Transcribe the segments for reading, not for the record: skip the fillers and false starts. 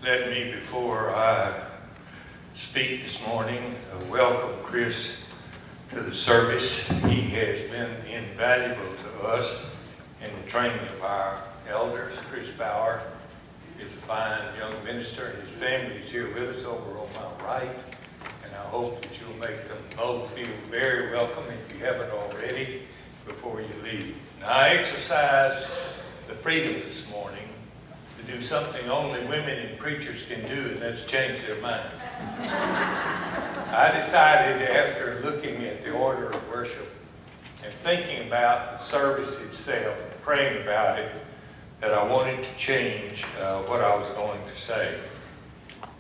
Let me, before I speak this morning, welcome Chris to the service. He has been invaluable to us in the training of our elders. Chris Bauer is a fine young minister. His family is here with us over on my right, and I hope that you'll make them both feel very welcome if you haven't already before you leave. Now, I exercise the freedom this morning to do something only women and preachers can do, and that's change their mind. I decided, after looking at the order of worship and thinking about the service itself and praying about it, that I wanted to change what I was going to say.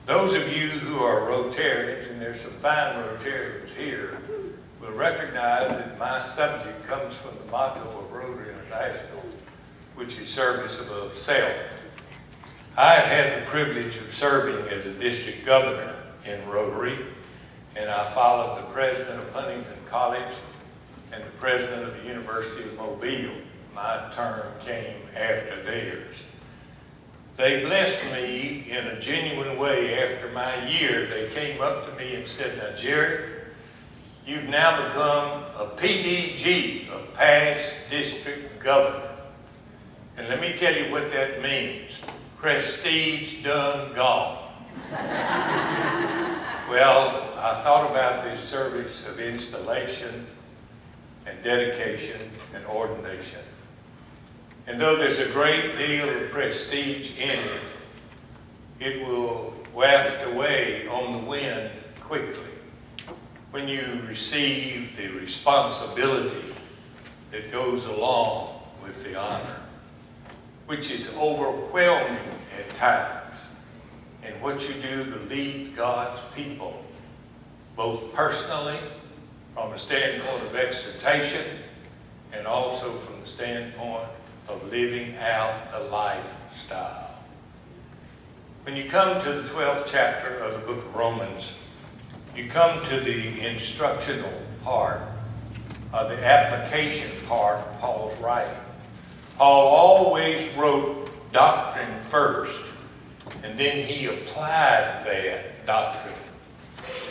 Those of you who are Rotarians, and there's some fine Rotarians here, will recognize that my subject comes from the motto of Rotary International, which is service above self. I have had the privilege of serving as a district governor in Rotary, and I followed the president of Huntington College and the president of the University of Mobile. My term came after theirs. They blessed me in a genuine way. After my year, they came up to me and said, "Now, Jerry, you've now become a PDG, a past district governor. And let me tell you what that means. Prestige done gone." Well, I thought about this service of installation and dedication and ordination. And though there's a great deal of prestige in it, it will waft away on the wind quickly when you receive the responsibility that goes along with the honor, which is overwhelming at times, and what you do to lead God's people, both personally, from a standpoint of exhortation, and also from the standpoint of living out the lifestyle. When you come to the 12th chapter of the book of Romans, you come to the instructional part, the application part of Paul's writing. Paul always wrote doctrine first, and then he applied that doctrine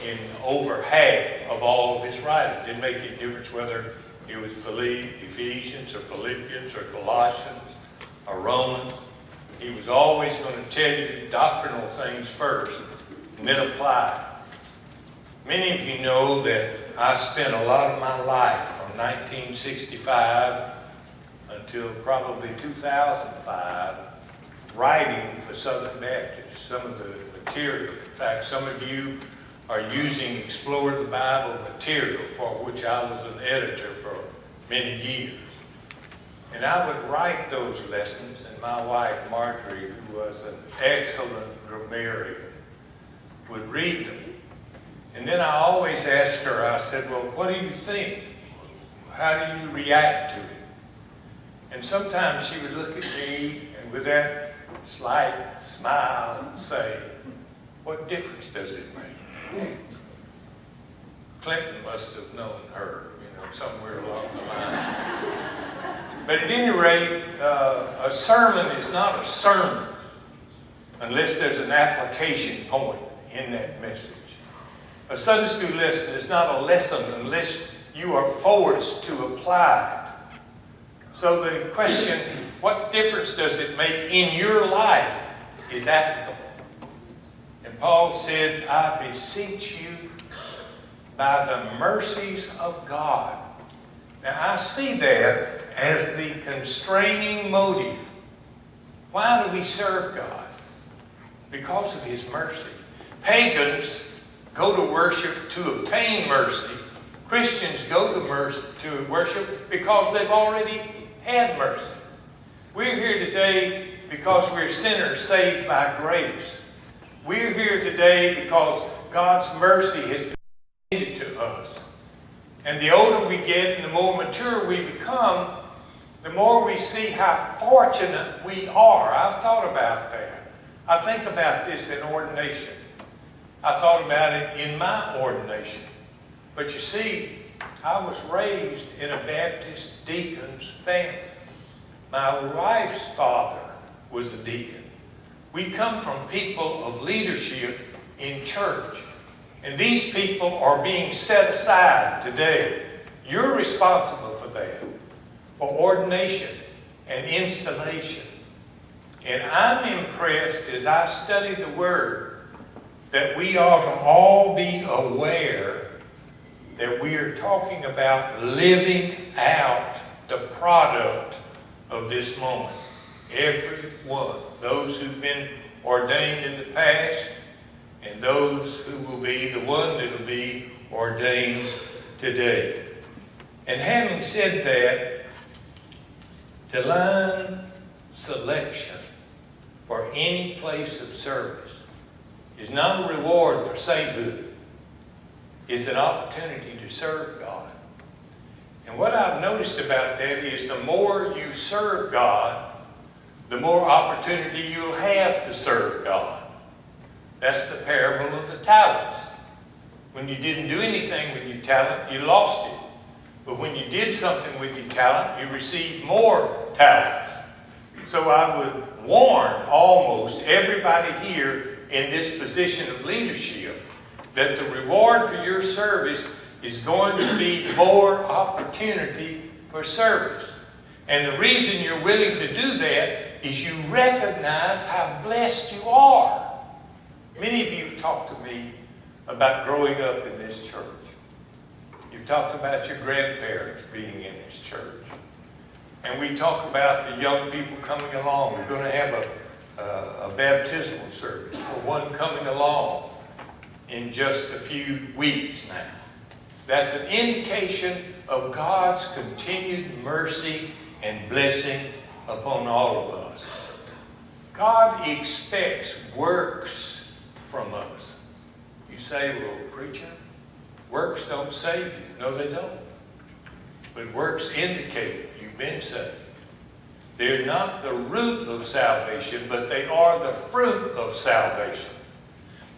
in over half of all of his writing. It didn't make any difference whether it was Ephesians or Philippians or Colossians or Romans. He was always going to tell you doctrinal things first and then apply. Many of you know that I spent a lot of my life from 1965 until probably 2005 writing for Southern Baptist, some of the material. In fact, some of you are using Explore the Bible material, for which I was an editor for many years. And I would write those lessons, and my wife, Marjorie, who was an excellent grammarian, would read them. And then I always asked her, I said, "Well, what do you think? How do you react to it?" And sometimes she would look at me and with that slight smile and say, "What difference does it make?" Clinton must have known her, somewhere along the line. But at any rate, a sermon is not a sermon unless there's an application point in that message. A Sunday school lesson is not a lesson unless you are forced to apply it. So the question, what difference does it make in your life, is applicable. And Paul said, "I beseech you by the mercies of God." Now I see that as the constraining motive. Why do we serve God? Because of His mercy. Pagans go to worship to obtain mercy. Christians go to worship because they've already had mercy. We're here today because we're sinners saved by grace. We're here today because God's mercy has been extended to us. And the older we get and the more mature we become, the more we see how fortunate we are. I've thought about that. I think about this in ordination. I thought about it in my ordination. But you see, I was raised in a Baptist deacon's family. My wife's father was a deacon. We come from people of leadership in church. And these people are being set aside today. You're responsible for that, for ordination and installation. And I'm impressed as I study the Word that we ought to all be aware that we are talking about living out the product of this moment. Every one. Those who've been ordained in the past and those who will be the one that will be ordained today. And having said that, divine selection for any place of service is not a reward for sainthood. It's an opportunity to serve God. And what I've noticed about that is the more you serve God, the more opportunity you'll have to serve God. That's the parable of the talents. When you didn't do anything with your talent, you lost it. But when you did something with your talent, you received more talents. So I would warn almost everybody here in this position of leadership that the reward for your service is going to be more opportunity for service. And the reason you're willing to do that is you recognize how blessed you are. Many of you have talked to me about growing up in this church. You've talked about your grandparents being in this church. And we talk about the young people coming along. We're going to have a baptismal service for one coming along in just a few weeks now. That's an indication of God's continued mercy and blessing upon all of us. God expects works from us. You say, well, preacher, works don't save you. No, they don't. But works indicate you've been saved. They're not the root of salvation, but they are the fruit of salvation.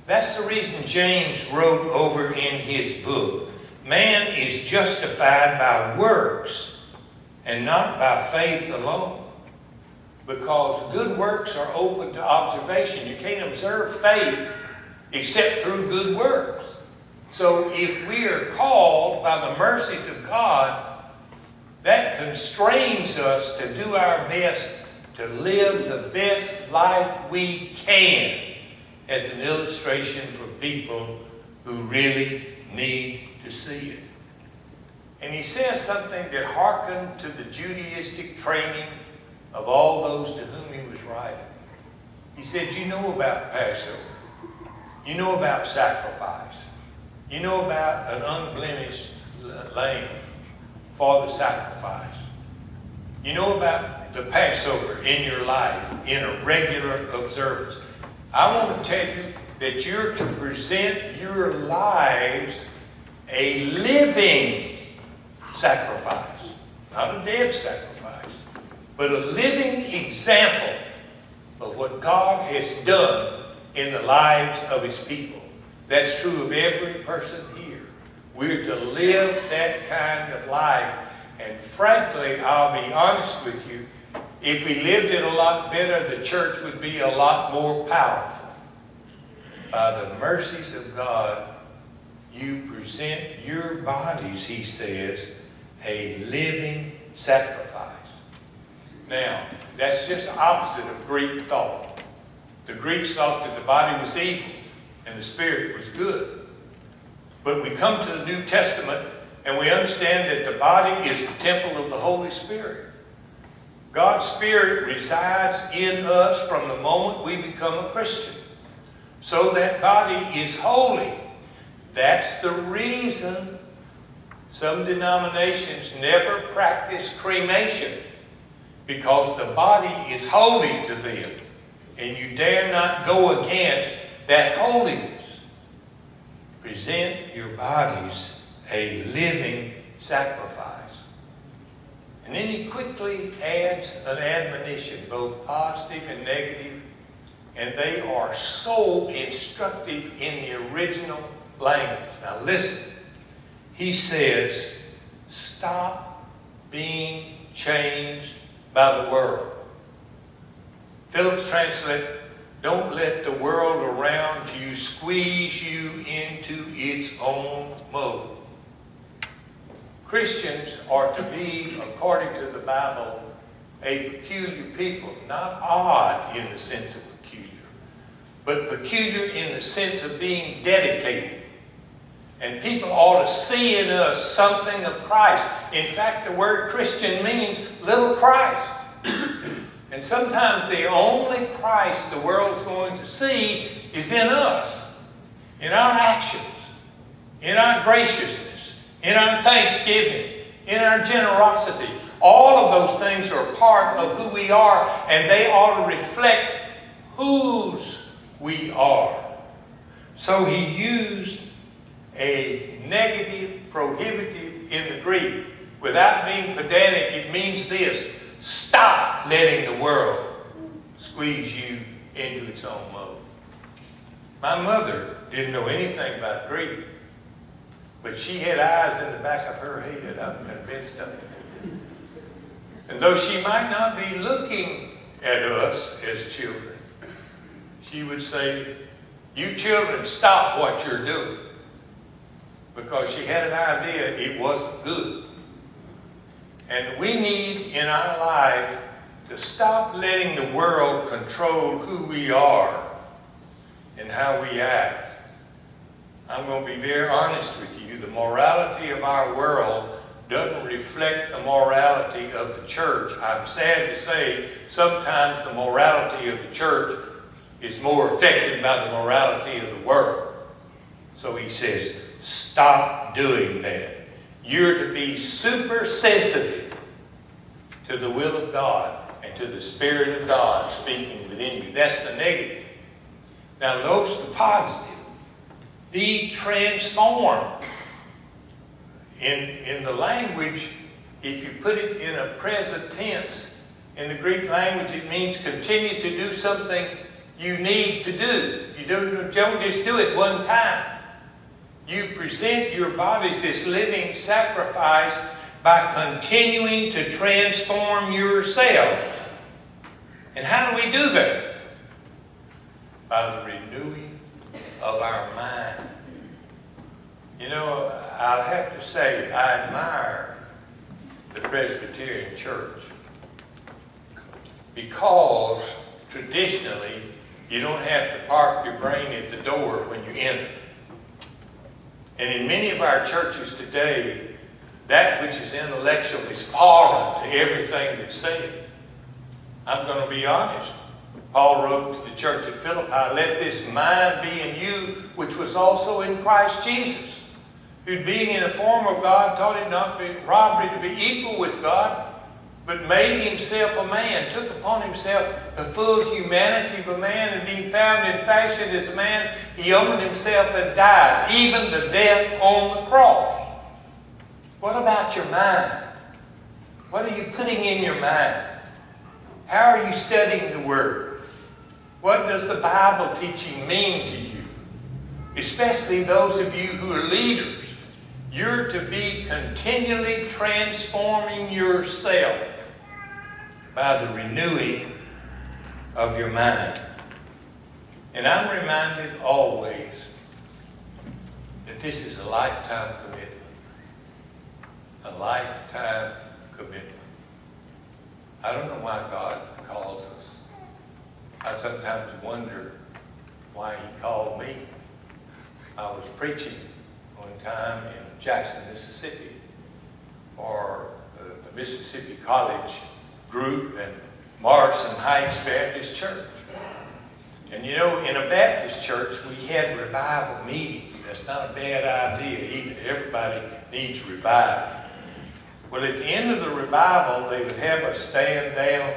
That's the reason James wrote over in his book, man is justified by works and not by faith alone. Because good works are open to observation. You can't observe faith except through good works. So if we are called by the mercies of God, that constrains us to do our best to live the best life we can as an illustration for people who really need to see it. And he says something that hearkened to the Judaistic training of all those to whom he was writing. He said, you know about Passover. You know about sacrifice. You know about an unblemished lamb for the sacrifice. You know about the Passover in your life, in a regular observance. I want to tell you that you're to present your lives a living sacrifice. Not a dead sacrifice, but a living example of what God has done in the lives of His people. That's true of every person here. We're to live that kind of life. And frankly, I'll be honest with you, if we lived it a lot better, the church would be a lot more powerful. By the mercies of God, you present your bodies, he says, a living sacrifice. Now, that's just opposite of Greek thought. The Greeks thought that the body was evil and the spirit was good. But we come to the New Testament and we understand that the body is the temple of the Holy Spirit. God's Spirit resides in us from the moment we become a Christian. So that body is holy. That's the reason some denominations never practice cremation, because the body is holy to them, and you dare not go against that holiness. Present your bodies a living sacrifice. And then he quickly adds an admonition, both positive and negative, and they are so instructive in the original language. Now listen, he says, stop being changed by the world. Phillips Don't let the world around you squeeze you into its own mold. Christians are to be, according to the Bible, a peculiar people, not odd in the sense of peculiar, but peculiar in the sense of being dedicated. And people ought to see in us something of Christ. In fact, the word Christian means little Christ. And sometimes the only Christ the world's going to see is in us, in our actions, in our graciousness, in our thanksgiving, in our generosity. All of those things are part of who we are, and they ought to reflect whose we are. So he used a negative, prohibitive in the Greek. Without being pedantic, it means this: stop letting the world squeeze you into its own mold. My mother didn't know anything about Greek, but she had eyes in the back of her head, I'm convinced of it. And though she might not be looking at us as children, she would say, "You children, stop what you're doing." Because she had an idea it wasn't good. And we need in our life to stop letting the world control who we are and how we act. I'm going to be very honest with you. The morality of our world doesn't reflect the morality of the church. I'm sad to say sometimes the morality of the church is more affected by the morality of the world. So he says, stop doing that. You're to be super sensitive to the will of God and to the Spirit of God speaking within you. That's the negative. Now notice the positive. Be transformed. In the language, if you put it in a present tense, in the Greek language, it means continue to do something you need to do. You don't just do it one time. You present your bodies this living sacrifice by continuing to transform yourself. And how do we do that? By the renewing of our mind. You know, I'll have to say, I admire the Presbyterian Church because traditionally you don't have to park your brain at the door when you enter. And in many of our churches today, that which is intellectual is foreign to everything that's said. I'm going to be honest. Paul wrote to the church at Philippi, "Let this mind be in you, which was also in Christ Jesus, who being in the form of God, thought it not be robbery to be equal with God, but made himself a man, took upon himself the full humanity of a man, and being found in fashion as a man, he humbled himself and died, even the death on the cross." What about your mind? What are you putting in your mind? How are you studying the Word? What does the Bible teaching mean to you? Especially those of you who are leaders. You're to be continually transforming yourself by the renewing of your mind. And I'm reminded always that this is a lifetime commitment. A lifetime commitment. I don't know why God calls us. I sometimes wonder why he called me. I was preaching one time in Jackson, Mississippi for the Mississippi College group and Morrison Heights Baptist Church. And you know, in a Baptist church, we had revival meetings. That's not a bad idea either. Everybody needs revival. Well, at the end of the revival, they would have us stand down,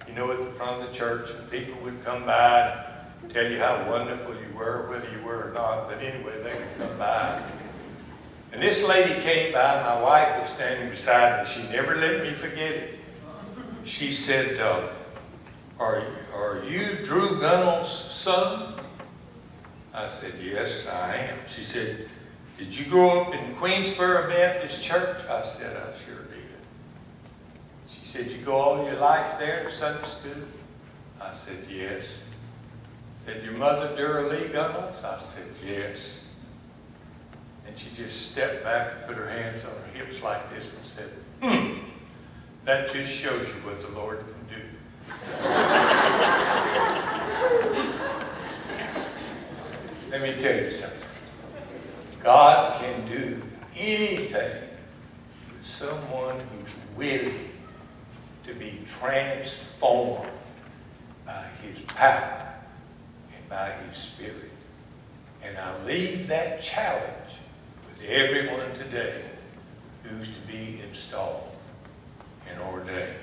you know, at the front of the church, and people would come by and tell you how wonderful you were, whether you were or not. But anyway, they would come by. And this lady came by. My wife was standing beside me. She never let me forget it. She said, are you Drew Gunnell's son? I said, yes, I am. She said, did you grow up in Queensboro Baptist Church? I said, I sure did. She said, you go all your life there to Sunday school? I said, yes. Said, your mother Dura Lee Gunnels? I said, yes. And she just stepped back and put her hands on her hips like this and said, that just shows you what the Lord can do. Let me tell you something. God can do anything with someone who's willing to be transformed by His power and by His Spirit. And I leave that challenge with everyone today who's to be installed and ordained.